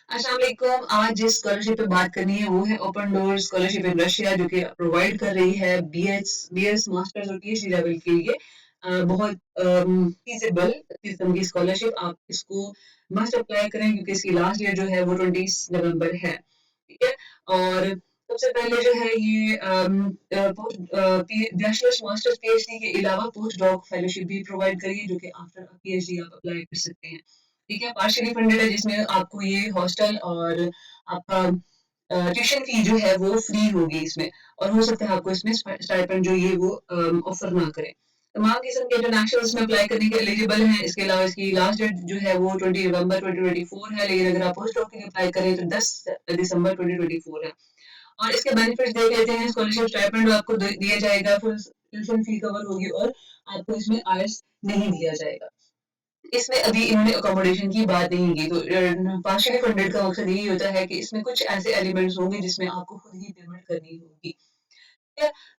अस्सलाम वालेकुम। आज जिस स्कॉलरशिप पे बात करनी है वो है open door scholarship in Russia, जो कि प्रोवाइड कर रही है बीएस मास्टर्स और पीएचडी लेवल के लिए बहुत फीजिबल किस्म की स्कॉलरशिप। आप इसको मस्ट अप्लाई करें क्योंकि इसकी लास्ट डेट जो है वो 20 नवंबर है। ठीक है। और सबसे पहले जो है ये बैचलर्स मास्टर्स पीएचडी के अलावा पोस्ट डॉक फेलोशिप भी प्रोवाइड करिए, जो कि आफ्टर पीएचडी आप अप्लाई कर सकते हैं। ठीक है। पार्शियली फंडेड है, जिसमें आपको ये हॉस्टल और आपका ट्यूशन फी जो है वो फ्री होगी इसमें, और हो सकता है आपको इसमें स्टाइपेंड जो ये वो ऑफर ना करे। तमाम किस्म के इंटरनेशनल में अप्लाई करने के एलिजिबल हैं। इसके अलावा इसकी लास्ट डेट जो है वो 20 नवंबर 2024 है, लेकिन अगर आप पोस्ट डॉक के लिए अप्लाई करें तो 10 दिसंबर 2024 है। और इसके बेनिफिट्स देख लेते हैं। स्कॉलरशिप स्टाइपेंड आपको दिया जाएगा, फुल ट्यूशन फी कवर होगी, और आपको इसमें आयर्स नहीं दिया जाएगा। इसमें अभी इन्होंने अकोमोडेशन की बात नहीं की, तो पार्शियली फंडेड का मकसद यही होता है कि इसमें कुछ ऐसे एलिमेंट्स होंगे जिसमें आपको खुद ही पेमेंट करनी होगी।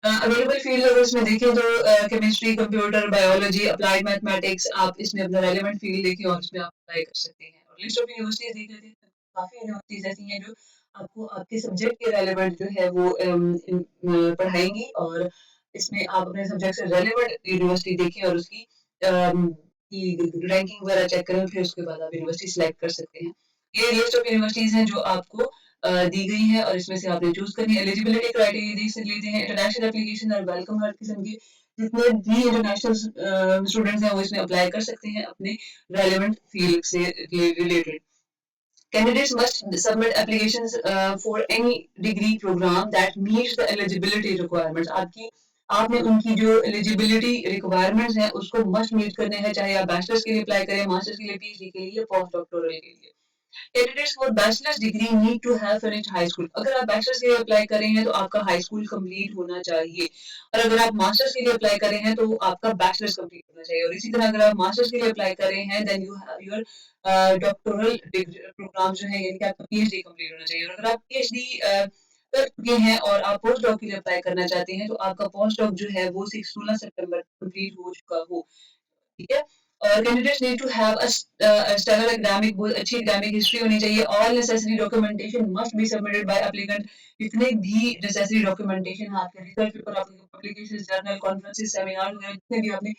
अवेलेबल फील्ड अगर इसमें देखें तो chemistry, computer, biology, applied mathematics, आप इसमें अपना रेलेवेंट फील्ड देखें और इसमें आप अप्लाई कर सकते हैं। और लिस्ट ऑफ यूनिवर्सिटीज देख लेते हैं, काफी यूनिवर्सिटीज ऐसी हैं जो आपको आपके सब्जेक्ट के रेलेवेंट जो है वो पढ़ाएंगी, और इसमें आप अपने सब्जेक्ट से रेलेवेंट यूनिवर्सिटी देखें और उसकी की रैंकिंग वगैरह चेक करें, फिर उसके बाद आप यूनिवर्सिटी सिलेक्ट कर सकते हैं। ये लिस्ट ऑफ यूनिवर्सिटीज हैं जो आपको दी गई है, और इसमें से आपने चूज करनी है। एलिजिबिलिटी क्राइटेरिया देख लेते हैं। इंटरनेशनल एप्लीकेशन और वेलकम हर किस्म के जितने भी इंटरनेशनल स्टूडेंट्स हैं वो इसमें अप्लाई कर सकते हैं अपने रेलेवेंट फील्ड से related. Candidates must submit applications for any degree program that meets the eligibility requirements. आपने उनकी जो एलिजिबिलिटी रिक्वायरमेंट्स हैं उसको मस्ट मीट करने हैं, चाहे आप बैचलर्स के लिए अप्लाई करें, मास्टर्स के लिए, पीएचडी के लिए, पोस्ट डॉक्टोरल के लिए। Candidates for bachelors degree need to have finished high school. अगर आप बैचलर्स के लिए अप्लाई कर रहे हैं तो आपका हाई स्कूल कंप्लीट होना चाहिए, और अगर आप मास्टर्स के लिए अप्लाई कर रहे हैं तो आपका बैचलर्स कंप्लीट होना चाहिए। और इसी तरह अगर आप मास्टर्स के लिए अप्लाई कर रहे हैं then you have your doctoral program जो है, यानी कि आपका पीएचडी कंप्लीट होना चाहिए। और अगर आप पीएचडी कर चुके हैं और आप पोस्ट डॉक के लिए अप्लाई करना चाहते हैं तो आपका पोस्ट डॉक जो है वो 16 सितंबर कंप्लीट हो चुका हो। ठीक है। और candidates need to have stellar academic, बहुत अच्छी एकेडमिक हिस्ट्री होनी चाहिए। All necessary documentation must be submitted by applicant. जितने भी नेसेसरी डॉक्यूमेंटेशन है, आपके रिसर्च पेपर, आपके पब्लिकेशन, जर्नल, कॉन्फ्रेंसेस, सेमिनार वगैरह जितने भी आपने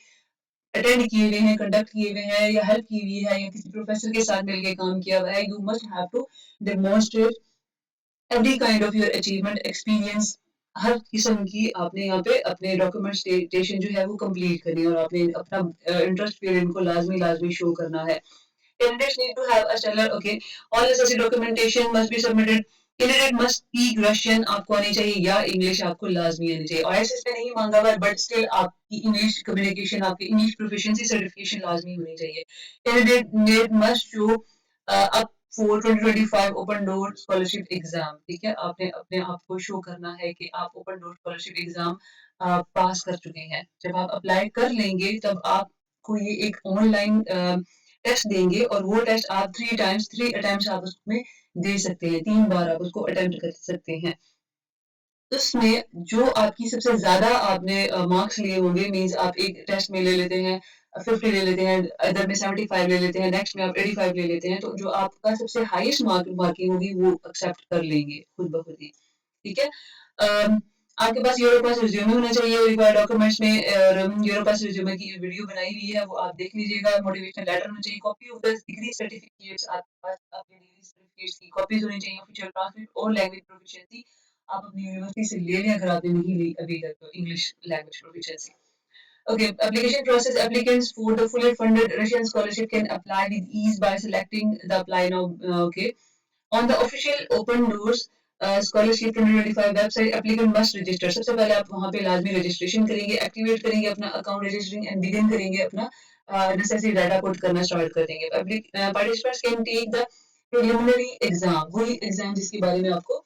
अटेंड किए हुए हैं, कंडक्ट किए हुए हैं, या हेल्प की हुई है, या किसी प्रोफेसर के साथ मिलकर काम किया हुआ है, you must have to demonstrate every kind of your achievement, experience, हर किस्म की आपने यहाँ पे अपने डॉक्यूमेंटेशन जो है वो कंप्लीट करनी है, और आपने अपना इंटरेस्ट फील्ड इनको लाजमी लाजमी शो करना है। Candidates need to have a stellar, okay, all necessary documentation must be submitted. Candidate must speak Russian, आपको आनी चाहिए, या इंग्लिश आपको लाजमी आनी चाहिए। IELTS में नहीं मांगा हुआ, बट स्टिल आपकी इंग्लिश कम्युनिकेशन, आपकी इंग्लिश प्रोफिशिएंसी सर्टिफिकेशन लाजमी होनी चाहिए। Candidate must show up for 2025 open door scholarship exam. ठीक है। आपने अपने आप को शो करना है कि आप ओपन डोर स्कॉलरशिप एग्जाम पास कर चुके हैं। जब आप अप्लाई कर लेंगे तब आपको ये एक ऑनलाइन टेस्ट देंगे, और वो टेस्ट आप 3 अटेम्प्ट आप उसमें दे सकते हैं, 3 बार आप उसको अटेम्प्ट कर सकते हैं। उसमें जो आपकी सबसे ज्यादा आपने मार्क्स लिए होंगे, मीन्स आप एक टेस्ट में ले लेते हैं 50 ले लेते हैं, अदर में 75 ले लेते हैं, नेक्स्ट में आप 85 ले लेते हैं, तो जो आपका सबसे हाईएस्ट मार्किंग होगी वो एक्सेप्ट कर लेंगे खुद ब खुद ही। ठीक है। आपके पास यूरोपास रिज्यूमे होना चाहिए रिक्वायर्ड डॉक्यूमेंट्स में, और यूरोपास रिज्यूमे की वीडियो बनाई हुई है वो आप देख लीजिएगा। मोटिवेशनल लेटर होना चाहिए, copy of the degree certificates आपके पास, आपके डिग्री सर्टिफिकेट्स की कॉपीज होनी चाहिए, ऑफिशियल ट्रांसलेट और लैंग्वेज प्रोफिशिएंसी आप अपनी यूनिवर्सिटी से ले लें अगर आपने नहीं ली अभी तक, तो English language proficiency. Okay, application process. Applicants for the fully funded Russian scholarship can apply with ease by selecting the apply now. Okay, on the official Open Doors Scholarship 2025 website, applicant must register. सबसे पहले आप वहाँ पे लाजमी registration करेंगे, activate करेंगे अपना account, registering and begin करेंगे अपना नेसेसरी डाटा पुट करना स्टार्ट कर देंगे। Participants can take the preliminary exam, वही एग्जाम जिसके बारे में आपको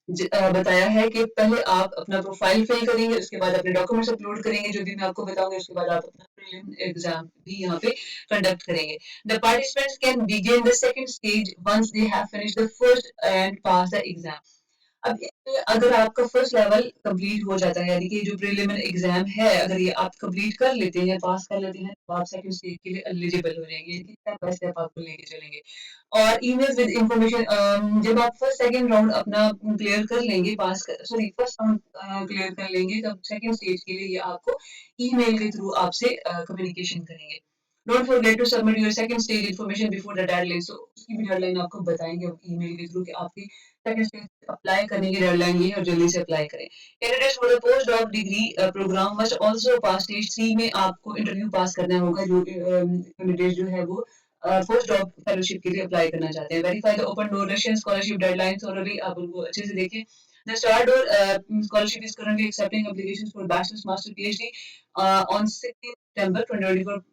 बताया है कि पहले आप अपना प्रोफाइल फिल करेंगे, उसके बाद अपने डॉक्यूमेंट्स अपलोड करेंगे जो भी मैं आपको बताऊंगी, उसके बाद आप अपना प्रीलिम एग्जाम भी यहाँ पे कंडक्ट करेंगे। The participants can begin the second stage once they have finished the first and pass the exam. अब इसमें अगर आपका फर्स्ट लेवल कंप्लीट हो जाता है, यानी कि जो प्रीलिमिनरी एग्जाम है, अगर ये आप कंप्लीट कर लेते हैं, पास कर लेते हैं, तो आप सेकंड स्टेज के लिए एलिजिबल हो जाएंगे। स्टेप बाय स्टेप आपको लेके चलेंगे। और ईमेल विद इंफॉर्मेशन, जब आप फर्स्ट सेकंड राउंड अपना क्लियर कर लेंगे, सॉरी फर्स्ट राउंड क्लियर कर लेंगे, तब सेकंड स्टेज के लिए ये आपको ईमेल के थ्रू आपसे कम्युनिकेशन करेंगे। Don't forget to submit your second stage information before the deadline. So उसकी भी डेडलाइन आपको बताएंगे ईमेल के थ्रू कि आपकी सेकंड स्टेज अप्लाई करने की डेडलाइन ये है और जल्दी से अप्लाई करें। Candidates for the post doc degree program must also pass stage 3 में आपको इंटरव्यू पास करना होगा, जो कैंडिडेट जो है वो पोस्ट डॉक फेलोशिप के लिए अप्लाई करना चाहते हैं। Verify the open door Russian scholarship deadlines, already आप उनको अच्छे से देखें। The Star Door scholarship is currently accepting applications for bachelor's, master, PhD on 16th September 2024.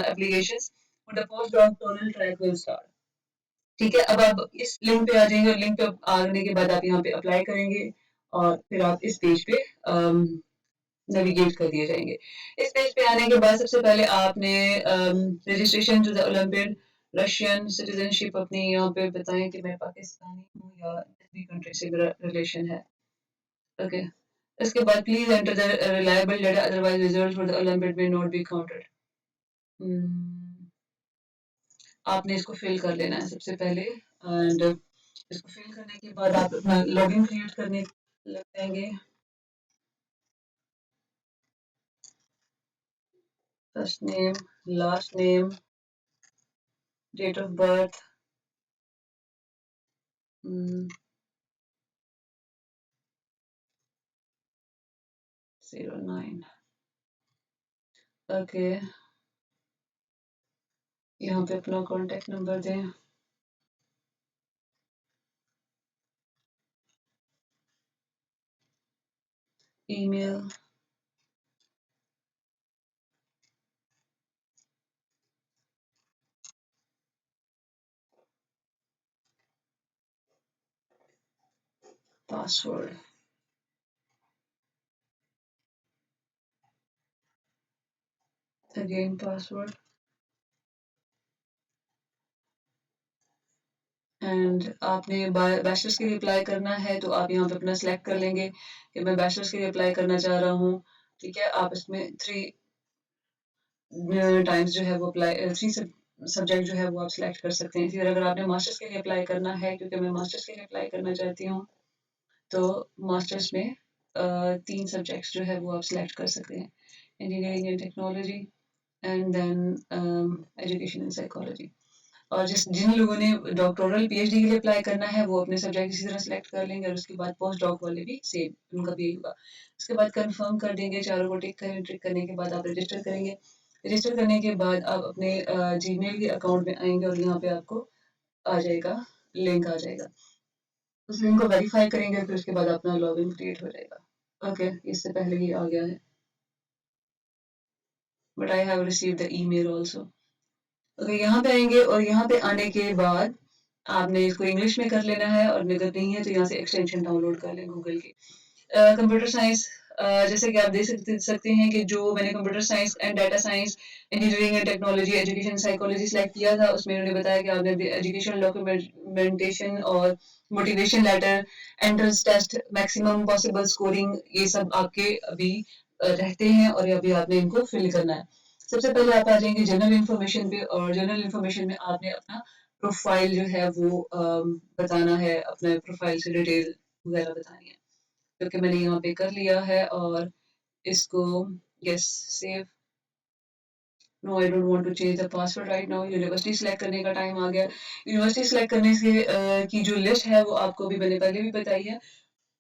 Applications for the postdoctoral track will start. ठीक है, अब आप इस लिंक पे आ जाएंगे और लिंक पे आने के बाद आप यहाँ पे अप्लाई करेंगे और फिर आप इस पेज पे नेविगेट कर दिए जाएंगे। इस पेज पे आने के बाद सबसे पहले आपने registration to the Olympiad Russian citizenship अपनी यहाँ पे बताएं कि मैं पाकिस्तानी हूँ या दूसरी कंट्री से मेरा रिलेशन है। ओके, इसके बाद please enter the reliable data, otherwise result for the Olympiad may not be counted. आपने इसको फिल कर लेना है सबसे पहले, एंड इसको फिल करने के बाद आप अपना लॉगिन क्रिएट करने लग जाएंगे। First name, last name, date of birth, 09। Okay, यहाँ पे अपना कॉन्टेक्ट नंबर दें। Email, password, again password, and आपने बैचलर्स के लिए अप्लाई करना है तो आप यहाँ पे अपना सिलेक्ट कर लेंगे कि मैं बैचलर्स के लिए अप्लाई करना चाह रहा हूँ। ठीक है, आप इसमें 3 टाइम्स जो है वो अप्लाई 3 सब्जेक्ट जो है वो आप सिलेक्ट कर सकते हैं। फिर अगर आपने मास्टर्स के लिए अप्लाई करना है, क्योंकि मैं मास्टर्स के लिए अप्लाई करना चाहती हूँ, तो मास्टर्स में 3 सब्जेक्ट्स जो है वो आप सिलेक्ट कर सकते हैं, engineering and technology and then education and psychology. और जिन लोगों ने डॉक्टोरल पीएचडी के लिए अप्लाई करना है वो अपने सब्जेक्ट इसी तरह सेलेक्ट कर लेंगे और उसके बाद पोस्ट डॉक वाले भी सेम उनका भी यही होगा। उसके बाद कंफर्म कर देंगे, चारों को टिक करें, टिक करने के बाद आप रजिस्टर करेंगे। रजिस्टर करने के बाद आप अपने जीमेल के अकाउंट में आएंगे और यहाँ पे आपको आ जाएगा, लिंक आ जाएगा, उस लिंक को वेरीफाई करेंगे, फिर उसके बाद अपना लॉगिन क्रिएट हो जाएगा। ओके, इससे पहले ही आ गया है, but I have received the email also. Okay, यहाँ पे आएंगे और यहाँ पे आने के बाद आपने इसको इंग्लिश में कर लेना है, और अगर नहीं है तो यहाँ से एक्सटेंशन डाउनलोड कर लें गूगल की। कंप्यूटर साइंस, जैसे कि आप देख सकते हैं कि जो मैंने computer science and data science, engineering and technology, education psychology select किया था, उसमें उन्होंने बताया कि आपने एजुकेशन डॉक्यूमेंटेशन और motivation letter, entrance test, maximum possible scoring, ये सब आपके अभी रहते हैं और अभी आपने इनको फिल करना है। सबसे पहले आप आ जाएंगे जनरल इन्फॉर्मेशन पे, और जनरल इन्फॉर्मेशन में आपने अपना प्रोफाइल जो है वो बताना है, अपने प्रोफाइल से डिटेल वगैरह बतानी है, क्योंकि मैंने यहाँ पे कर लिया है। और इसको yes save, no I don't want to change the password right now. University select करने का टाइम आ गया। यूनिवर्सिटी सिलेक्ट करने से की जो लिस्ट है वो आपको भी मैंने पहले भी बताई है।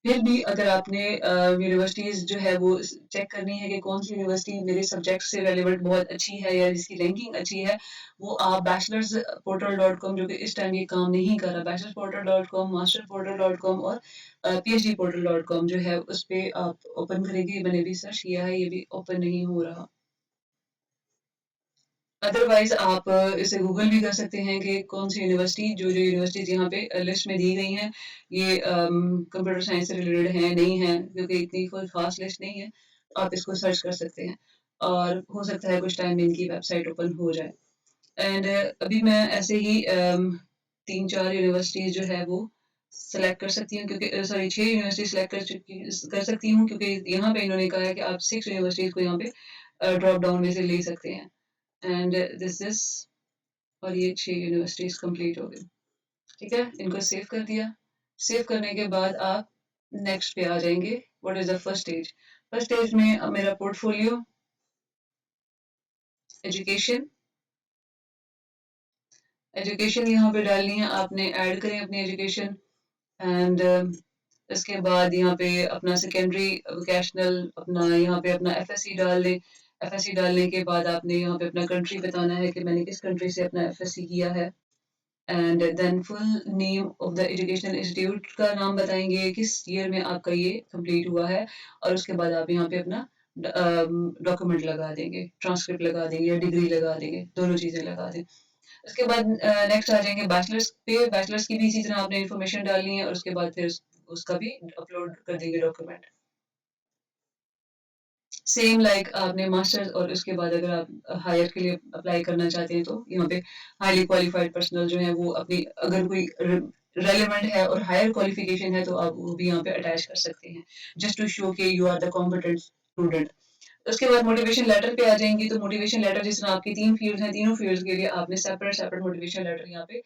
फिर भी अगर आपने यूनिवर्सिटीज जो है वो चेक करनी है कि कौन सी यूनिवर्सिटी मेरे सब्जेक्ट से रेलिवेंट बहुत अच्छी है या जिसकी रैंकिंग अच्छी है, वो आप बैचलर्स पोर्टल डॉट कॉम, जो कि इस टाइम ये काम नहीं कर रहा, bachelors portal dot com, master portal dot com और पीएचडी पोर्टल डॉट कॉम जो है उस पर आप ओपन करेंगे। मैंने भी सर्च किया है, ये भी ओपन नहीं हो रहा। अदरवाइज आप इसे गूगल भी कर सकते हैं कि कौन सी यूनिवर्सिटी, जो जो यूनिवर्सिटीज यहाँ पे लिस्ट में दी गई हैं ये कंप्यूटर साइंस से रिलेटेड हैं नहीं है, क्योंकि इतनी कोई खास लिस्ट नहीं है, तो आप इसको सर्च कर सकते हैं और हो सकता है कुछ टाइम में इनकी वेबसाइट ओपन हो जाए। एंड अभी मैं ऐसे ही 3-4 यूनिवर्सिटीज जो है वो सेलेक्ट कर सकती हूँ क्योंकि सॉरी 6 यूनिवर्सिटी सेलेक्ट कर सकती हूँ क्योंकि यहाँ पे इन्होंने कहा है कि आप 6 यूनिवर्सिटीज को यहाँ पे ड्रॉप डाउन में से ले सकते हैं एंड दिस इज और ये 6 यूनिवर्सिटीज कंप्लीट हो गई। ठीक है, इनको सेव कर दिया। सेव करने के बाद आप नेक्स्ट पे आ जाएंगे। What is the first stage? First stage में अब मेरा पोर्टफोलियो, एजुकेशन, एजुकेशन यहाँ पे डालनी है आपने, ऐड करें अपनी एजुकेशन एंड इसके बाद यहाँ पे अपना सेकेंडरी वोकेशनल अपना यहाँ पे अपना एफएससी डाल दें। एफएससी डालने के बाद आपने यहाँ पे अपना कंट्री बताना है कि मैंने किस कंट्री से अपना एफएससी किया है and then full name of the educational institute का नाम बताएंगे, किस ईयर में आपका ये कंप्लीट हुआ है और उसके बाद आप यहाँ पे अपना डॉक्यूमेंट लगा देंगे, ट्रांसक्रिप्ट लगा देंगे या डिग्री लगा देंगे, दोनों चीज़ें लगा दें। उसके बाद नेक्स्ट आ जाएंगे बैचलर्स पे। बैचलर्स की भी इसी तरह आपने इन्फॉर्मेशन डालनी है और उसके बाद फिर उसका भी अपलोड कर देंगे डॉक्यूमेंट। सेम लाइक आपने मास्टर्स और उसके बाद अगर आप हायर के लिए अप्लाई करना चाहते हैं तो यहाँ पे हाईली क्वालिफाइड पर्सनल जो है वो अपनी अगर कोई रेलेवेंट है और हायर क्वालिफिकेशन है तो आप वो भी यहाँ पे अटैच कर सकते हैं जस्ट टू शो के you are the competent student. उसके बाद मोटिवेशन लेटर पे आ जाएंगी तो मोटिवेशन लेटर जिस तरह आपकी 3 फील्ड्स हैं, तीनों फील्ड्स के लिए आपने सेपरेट सेपरेट मोटिवेशन लेटर यहाँ पे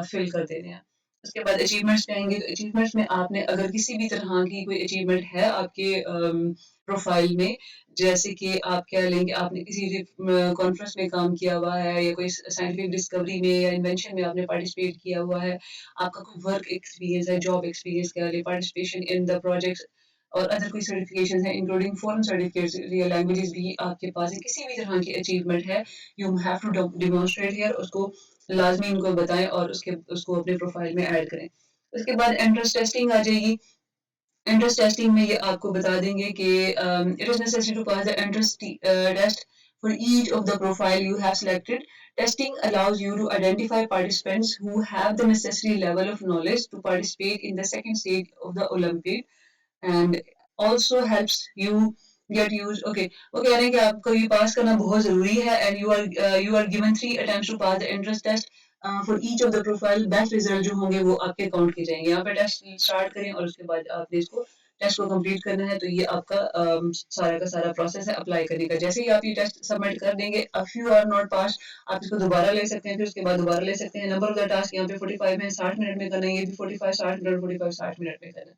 फिल कर देने हैं। उसके बाद अचीवमेंट्स पे आएंगे तो अचीवमेंट्स में आपने अगर किसी भी तरह की कोई अचीवमेंट है आपके प्रोफाइल में, जैसे कि आप क्या लेंगे, आपने किसी कॉन्फ्रेंस में काम किया हुआ है या कोई साइंटिफिक डिस्कवरी में या इन्वेंशन में आपने पार्टिसिपेट किया हुआ है, आपका कोई वर्क एक्सपीरियंस है, जॉब एक्सपीरियंस कह लें, पार्टिसिपेशन इन द प्रोजेक्ट्स और अदर कोई सर्टिफिकेशन है इंक्लूडिंग फॉरेन सर्टिफिकेट्स या लैंग्वेजेस भी आपके पास है, किसी भी तरह की अचीवमेंट है, you have to demonstrate here, उसको लाजमी इनको बताएं और उसको अपने प्रोफाइल में ऐड करें। उसके बाद एंट्रेंस टेस्टिंग आ जाएगी। एंट्रेंस टेस्टिंग में ये आपको बता देंगे कि it is necessary to pass the entrance test for each of the profile you have selected. Testing allows you to identify participants who have the necessary level of knowledge to participate in the second stage of the Olympiad and also helps you get used. Okay, वो कह रहे हैं कि आपको ये पास करना बहुत जरूरी है and you are given 3 attempts to pass the entrance test. For each of the profile best result जो होंगे वो आपके काउंट किए जाएंगे। यहाँ पे टेस्ट स्टार्ट करें और उसके बाद आपने इसको टेस्ट को कंप्लीट करना है, तो ये आपका सारा का सारा प्रोसेस है अप्लाई करने का। जैसे ही आप ये टेस्ट सबमिट कर देंगे, if you are not pass आप इसको दोबारा ले सकते हैं, फिर उसके बाद दोबारा ले सकते हैं। नंबर ऑफ द टास्क यहाँ पे 45 है, 60 मिनट में करना है, ये भी 45 60 मिनट 45 60 मिनट में करना है।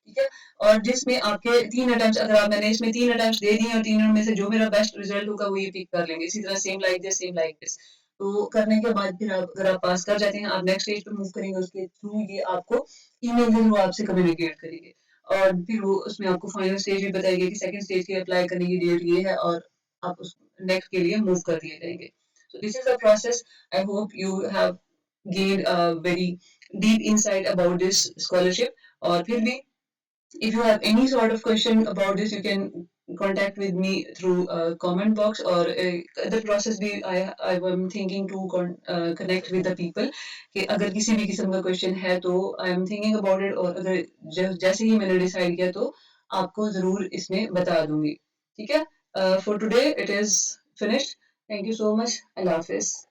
ठीक है, और जिसमें आपके 3 अटेम्प्ट्स, अगर आप मैंने इसमें 3 अटेम्प्ट्स दे दिए और तीनों में से जो मेरा बेस्ट रिजल्ट होगा वो ये पिक कर लेंगे। इसी तरह same like this, same like this. तो करने के बाद फिर आप अगर आप पास कर जाते हैं, आप नेक्स्ट स्टेज पे मूव करेंगे, उसके थ्रू ये आपको ईमेल के थ्रू आपसे कम्युनिकेट करेंगे और फिर वो उसमें आपको फाइनल स्टेज भी बताएगी कि सेकंड स्टेज के अप्लाई करने की डेट ये है और आप उस नेक्स्ट के लिए मूव कर दिए जाएंगे। So this is the process. I hope you have gained a very deep insight about this scholarship. और फिर भी if you have any sort of question about this, you can contact with me through a comment box or the process भी I am thinking to connect with the people कि अगर किसी भी किस्म का question है तो I am thinking about it और अगर जैसे ही मैंने decide किया तो आपको ज़रूर इसमें बता दूंगी। ठीक है, for today it is finished. Thank you so much. Allah Hafiz.